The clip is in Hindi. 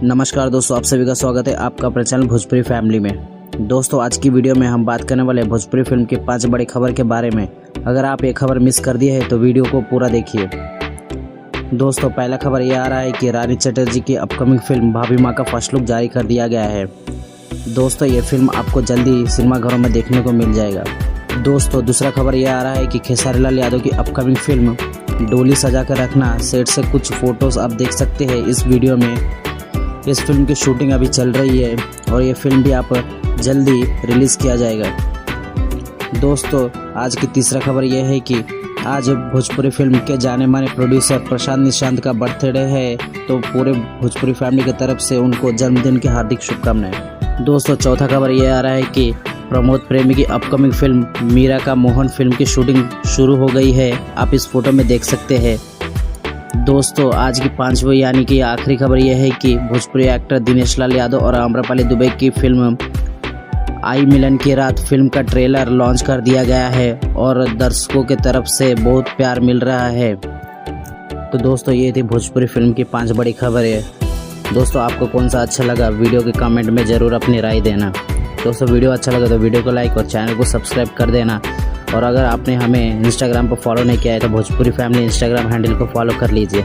नमस्कार दोस्तों, आप सभी का स्वागत है आपका अपने चैनल भोजपुरी फैमिली में। दोस्तों आज की वीडियो में हम बात करने वाले हैं भोजपुरी फिल्म की 5 बड़ी खबर के बारे में। अगर आप ये खबर मिस कर दिए है तो वीडियो को पूरा देखिए। दोस्तों पहला खबर ये आ रहा है कि रानी चटर्जी की अपकमिंग फिल्म भाभी माँ का फर्स्ट लुक जारी कर दिया गया है। दोस्तों ये फिल्म आपको जल्दी सिनेमाघरों में देखने को मिल जाएगा। दोस्तों दूसरा खबर ये आ रहा है कि खेसारी लाल यादव की अपकमिंग फिल्म डोली सजा कर रखना सेट से कुछ फोटोज़ आप देख सकते हैं इस वीडियो में। इस फिल्म की शूटिंग अभी चल रही है और ये फिल्म भी आप जल्दी रिलीज़ किया जाएगा। दोस्तों आज की तीसरा खबर यह है कि आज भोजपुरी फिल्म के जाने माने प्रोड्यूसर प्रशांत निशांत का बर्थडे है, तो पूरे भोजपुरी फैमिली की तरफ से उनको जन्मदिन की हार्दिक शुभकामनाएं। दोस्तों चौथा खबर यह आ रहा है कि प्रमोद प्रेमी की अपकमिंग फिल्म मीरा का मोहन फिल्म की शूटिंग शुरू हो गई है, आप इस फोटो में देख सकते हैं। दोस्तों आज की पांचवी यानी कि आखिरी खबर यह है कि भोजपुरी एक्टर दिनेश लाल यादव और आम्रपाली दुबे की फिल्म आई मिलन की रात फिल्म का ट्रेलर लॉन्च कर दिया गया है और दर्शकों के तरफ से बहुत प्यार मिल रहा है। तो दोस्तों ये थी भोजपुरी फिल्म की 5 बड़ी खबरें। दोस्तों आपको कौन सा अच्छा लगा वीडियो के कमेंट में ज़रूर अपनी राय देना। दोस्तों वीडियो अच्छा लगा तो वीडियो को लाइक और चैनल को सब्सक्राइब कर देना। और अगर आपने हमें इंस्टाग्राम पर फॉलो नहीं किया है तो भोजपुरी फैमिली इंस्टाग्राम हैंडल को फॉलो कर लीजिए।